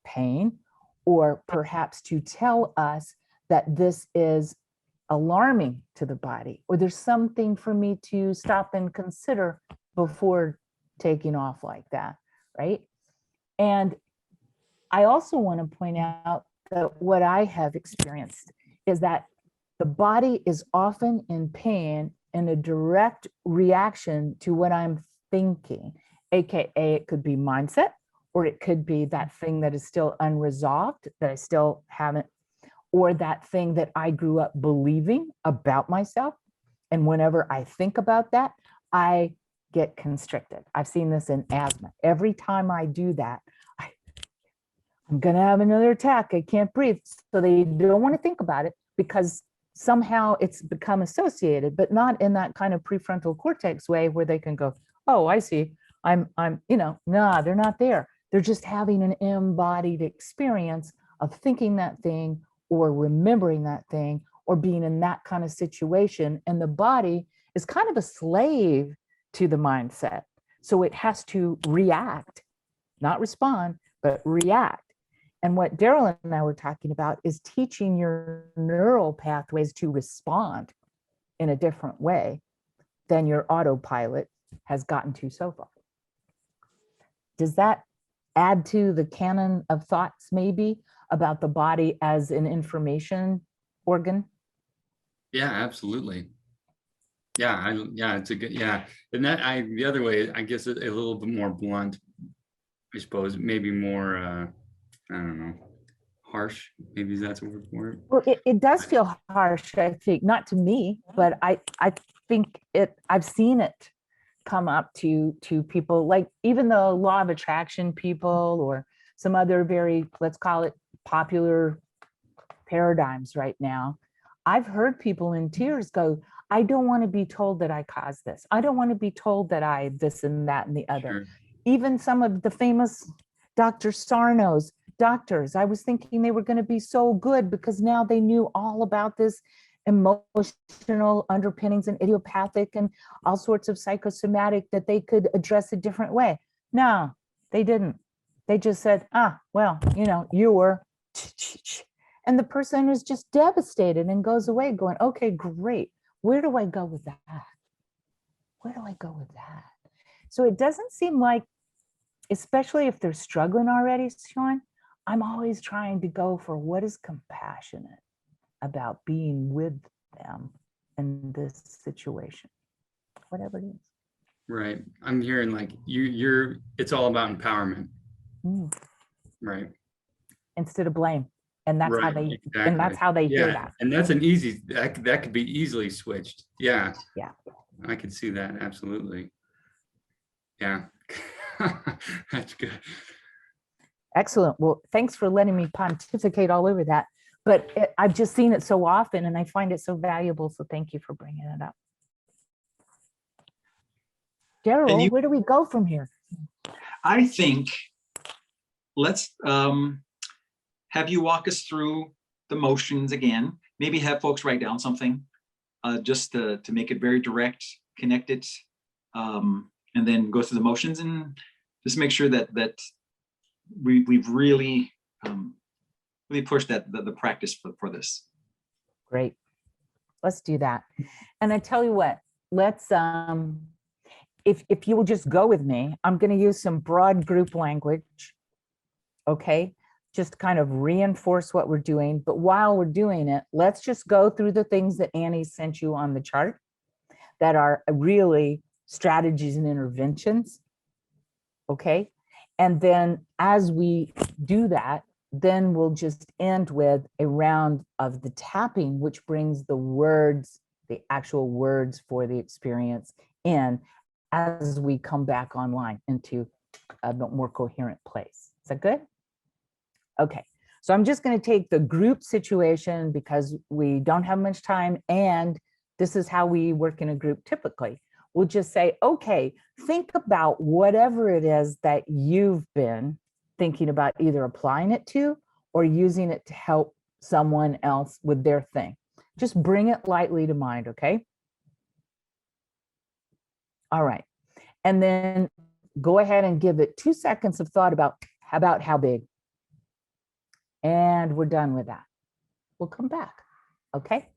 pain, or perhaps to tell us that this is alarming to the body, or there's something for me to stop and consider before taking off like that, right? And I also want to point out that what I have experienced is that the body is often in pain in a direct reaction to what I'm thinking, AKA it could be mindset, or it could be that thing that is still unresolved that I still haven't, or that thing that I grew up believing about myself. And whenever I think about that, I get constricted. I've seen this in asthma. Every time I do that, I'm going to have another attack. I can't breathe. So they don't want to think about it because somehow it's become associated, but not in that kind of prefrontal cortex way where they can go, oh, I see. Nah, they're not there. They're just having an embodied experience of thinking that thing or remembering that thing or being in that kind of situation. And the body is kind of a slave to the mindset. So it has to react, not respond, but react. And what Daryl and I were talking about is teaching your neural pathways to respond in a different way than your autopilot has gotten to so far. Does that add to the canon of thoughts maybe about the body as an information organ? Yeah, absolutely. Yeah, it's a good, yeah. And the other way, I guess a little bit more blunt, I suppose, maybe more, I don't know, harsh, maybe that's a word for it. Well, it does feel harsh, I think, not to me, but I think I've seen it come up to people, like even the law of attraction people or some other very, let's call it popular paradigms right now. I've heard people in tears go, I don't want to be told that I caused this. I don't want to be told that I this and that and the other. Sure. Even some of the famous Dr. Sarno's doctors, I was thinking they were going to be so good because now they knew all about this emotional underpinnings and idiopathic and all sorts of psychosomatic that they could address a different way. No, they didn't. They just said, well, you were, and the person is just devastated and goes away going, okay, great. Where do I go with that? Where do I go with that? So it doesn't seem like, especially if they're struggling already, Sean, I'm always trying to go for what is compassionate about being with them in this situation, whatever it is. Right. I'm hearing like it's all about empowerment. Right. Instead of blame. And that's right. how they, Exactly. and that's how they hear that. And that's an easy, that could be easily switched. Yeah. Yeah. I could see that. Absolutely. Yeah. That's good. Excellent. Well, thanks for letting me pontificate all over that. But I've just seen it so often and I find it so valuable. So thank you for bringing it up. Daryl, where do we go from here? I think let's have you walk us through the motions again. Maybe have folks write down something just to make it very direct, connect it, and then go through the motions and just make sure that we've really pushed the practice for this. Great. Let's do that. And I tell you what, let's if you will just go with me, I'm going to use some broad group language. Okay. just kind of reinforce what we're doing. But while we're doing it, let's just go through the things that Annie sent you on the chart that are really strategies and interventions. Okay. And then as we do that, then we'll just end with a round of the tapping, which brings the words, the actual words for the experience in as we come back online into a more coherent place. Is that good? Okay, so I'm just going to take the group situation because we don't have much time and this is how we work in a group typically. We'll just say, okay, think about whatever it is that you've been thinking about either applying it to or using it to help someone else with their thing. Just bring it lightly to mind, okay? All right, and then go ahead and give it 2 seconds of thought about how big. And we're done with that. We'll come back, okay?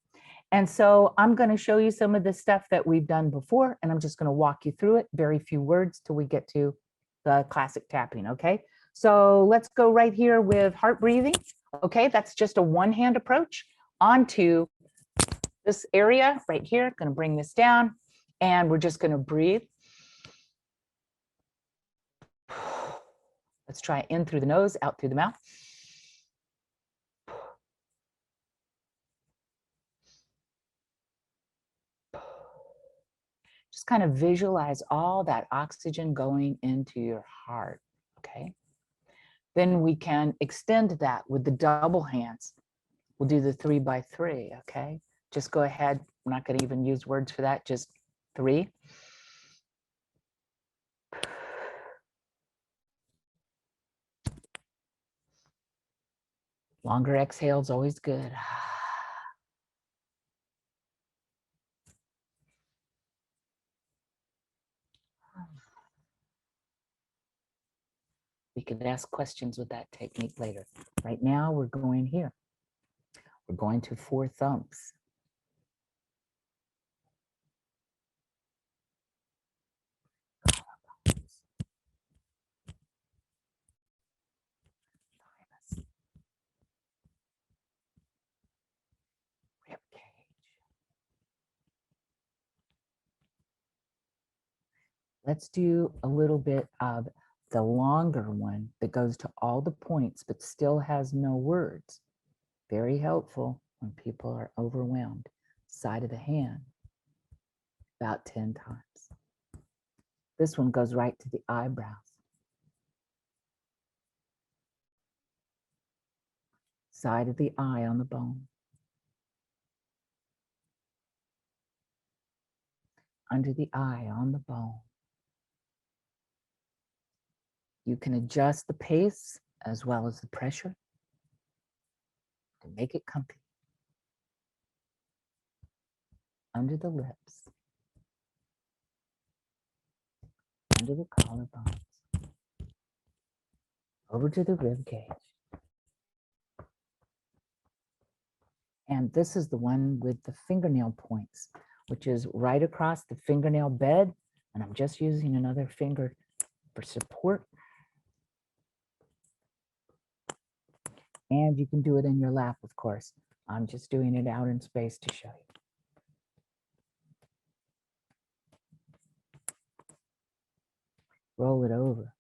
And so I'm going to show you some of the stuff that we've done before, and I'm just going to walk you through it, very few words till we get to the classic tapping, okay? So let's go right here with heart breathing, okay? That's just a one-hand approach onto this area right here. Going to bring this down, and we're just going to breathe. Let's try in through the nose, out through the mouth. Just kind of visualize all that oxygen going into your heart, okay? Then we can extend that with the double hands. We'll do the 3 by 3, okay? Just go ahead. I'm not going to even use words for that, just 3. Longer exhale is always good. We could ask questions with that technique later. Right now, we're going here. We're going to 4 thumps. Rib cage. Let's do a little bit of the longer one that goes to all the points, but still has no words. Very helpful when people are overwhelmed. Side of the hand, about 10 times. This one goes right to the eyebrows. Side of the eye on the bone. Under the eye on the bone. You can adjust the pace as well as the pressure to make it comfy. Under the lips. Under the collarbones. Over to the rib cage. And this is the one with the fingernail points, which is right across the fingernail bed. And I'm just using another finger for support. And you can do it in your lap, of course. I'm just doing it out in space to show you. Roll it over.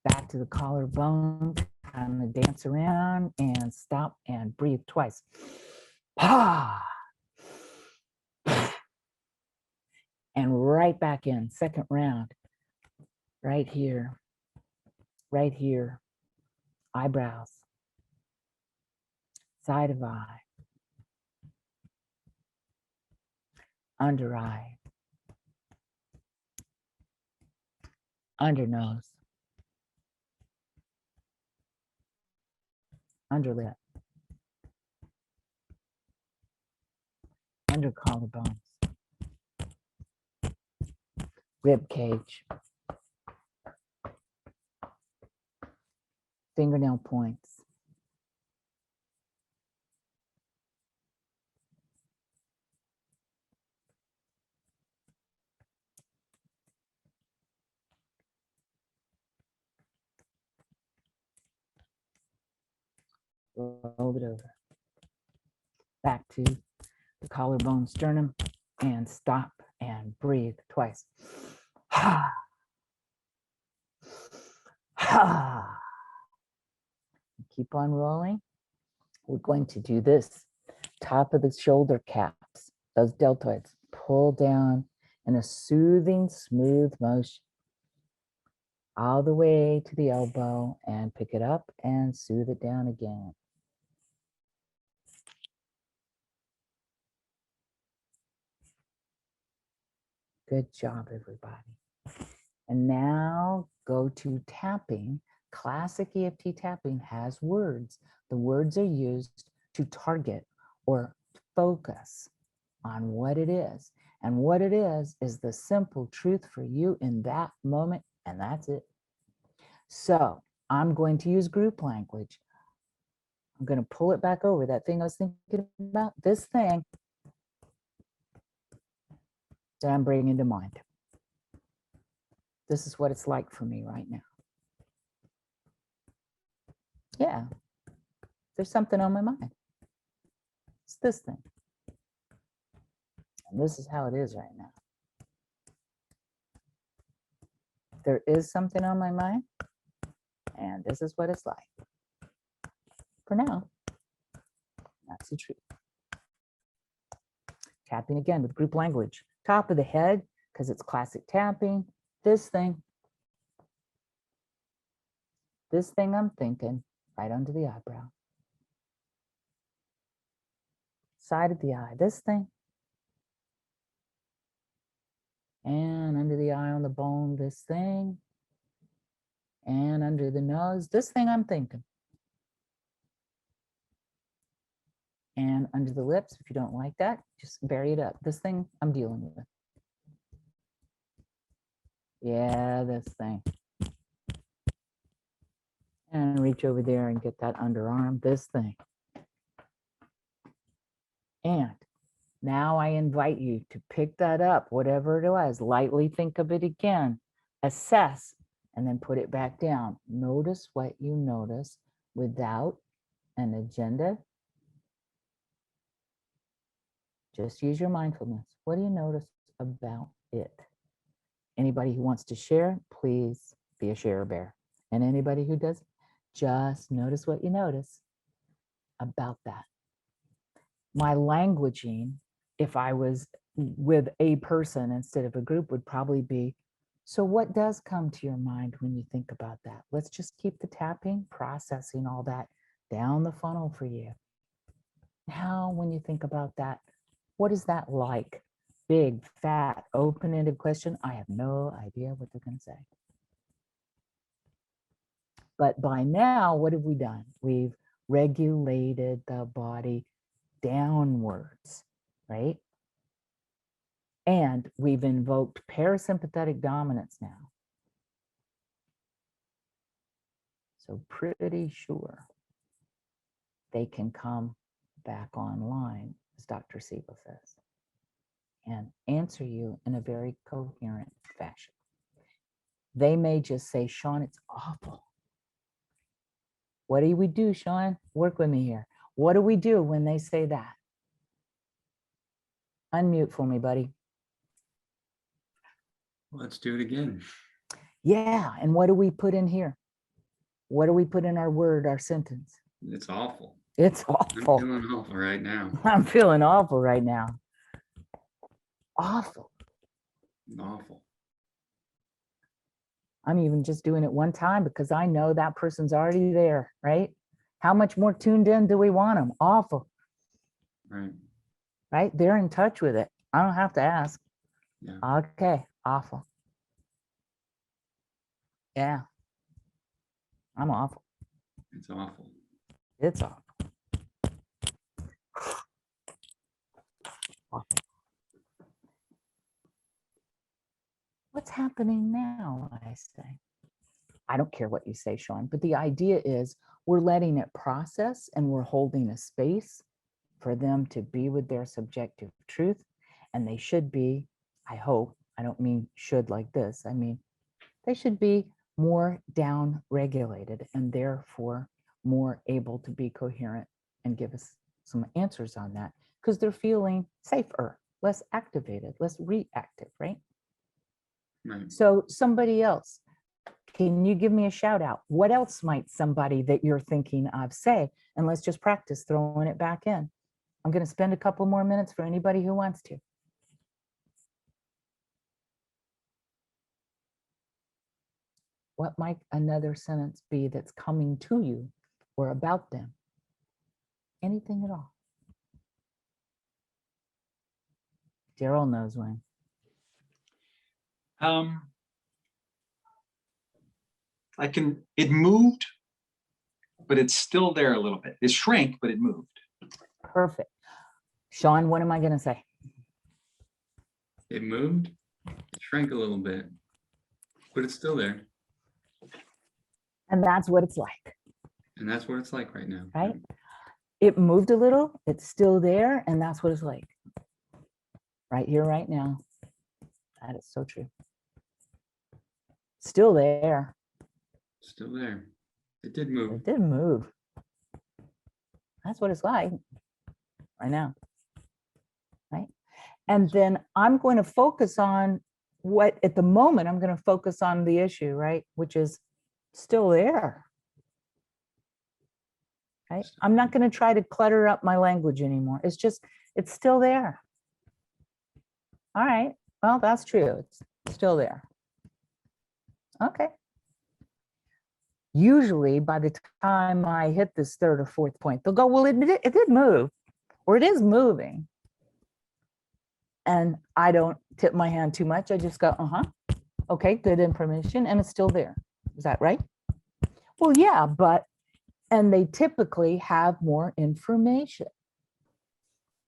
Back to the collarbone, kind of dance around and stop and breathe twice. Ah. And right back in, second round. Right here. Right here, eyebrows, side of eye, under eye, under nose, under lip, under collarbones, rib cage, fingernail points. fold it over. Back to the collarbone sternum and stop and breathe twice. Keep on rolling. We're going to do this. Top of the shoulder caps, those deltoids, pull down in a soothing, smooth motion all the way to the elbow and pick it up and soothe it down again. Good job, everybody. And now go to tapping. Classic EFT tapping has words. The words are used to target or focus on what it is. And what it is the simple truth for you in that moment, and that's it. So I'm going to use group language. I'm going to pull it back over. That thing I was thinking about, this thing that I'm bringing to mind. This is what it's like for me right now. Yeah, there's something on my mind. It's this thing. And this is how it is right now. There is something on my mind, and this is what it's like. For now, that's the truth. Tapping again with group language. Top of the head, because it's classic tapping. This thing I'm thinking, right under the eyebrow. Side of the eye, this thing. And under the eye on the bone, this thing. And under the nose, this thing I'm thinking. And under the lips, if you don't like that, just bury it up. This thing I'm dealing with. Yeah, this thing. And reach over there and get that underarm, this thing. And now I invite you to pick that up, whatever it was, lightly think of it again, assess, and then put it back down. Notice what you notice without an agenda. Just use your mindfulness. What do you notice about it? Anybody who wants to share, please be a share bear. And anybody who does, just notice what you notice about that. My languaging, if I was with a person instead of a group, would probably be, so what does come to your mind when you think about that? Let's just keep the tapping, processing all that down the funnel for you. Now, when you think about that, what is that like? Big, fat, open-ended question. I have no idea what they're going to say. But by now, what have we done? We've regulated the body downwards, right? And we've invoked parasympathetic dominance now. So pretty sure they can come back online, as Dr. Siegel says, and answer you in a very coherent fashion. They may just say, Sean, it's awful. What do we do, Sean? Work with me here. What do we do when they say that? Unmute for me, buddy. Let's do it again. Yeah, and what do we put in here? What do we put in our word, our sentence? It's awful. It's I'm awful. feeling awful right now. I'm feeling awful right now. Awful. Awful. I'm even just doing it one time because I know that person's already there, right? How much more tuned in do we want them? Awful. Right. Right? They're in touch with it. I don't have to ask. Yeah. Okay, awful. Yeah. I'm awful. It's awful. It's awful. What's happening now, I say? I don't care what you say, Sean, but the idea is we're letting it process and we're holding a space for them to be with their subjective truth. And they should be, I hope, I don't mean should like this, I mean, they should be more down regulated and therefore more able to be coherent and give us some answers on that because they're feeling safer, less activated, less reactive, right? Right. So somebody else, can you give me a shout out? What else might somebody that you're thinking of say? And let's just practice throwing it back in. I'm going to spend a couple more minutes for anybody who wants to. What might another sentence be that's coming to you or about them? Anything at all? Daryl knows one. It moved, but it's still there a little bit. It shrank, but it moved. Perfect. Sean, what am I going to say? It moved, shrank a little bit, but it's still there. And that's what it's like, And that's what it's like right now. right? It moved a little, it's still there, and that's what it's like. Right here, right now. That is so true. Still there. Still there. It did move. It didn't move. That's what it's like right now. Right? And then I'm going to focus on what, at the moment, I'm going to focus on the issue, right? Which is still there. Right? I'm not going to try to clutter up my language anymore. It's just, it's still there. All right. Well, that's true. It's still there. Okay. Usually by the time I hit this third or fourth point, they'll go, well, it did move, or it is moving. And I don't tip my hand too much. I just go, okay, good information. And it's still there. Is that right? Well, yeah, but, and they typically have more information,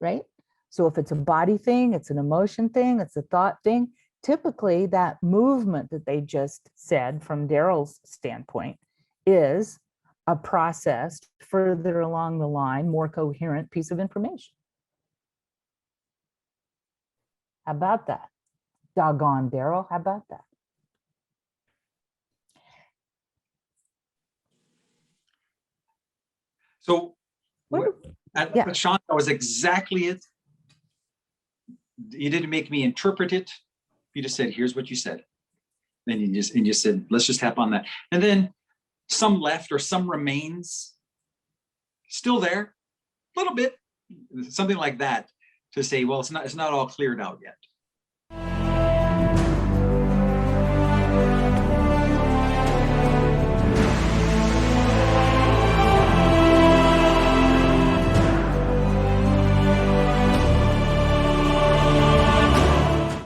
right? So if it's a body thing, it's an emotion thing, it's a thought thing, typically that movement that they just said from Daryl's standpoint is a processed, further along the line, more coherent piece of information. How about that? Doggone Daryl, how about that? So What- at Sean, that was exactly it. You didn't make me interpret it. You just said, here's what you said. Then you just said, let's just tap on that. And then some left or some remains, still there, a little bit, something like that, to say, well, it's not all cleared out yet.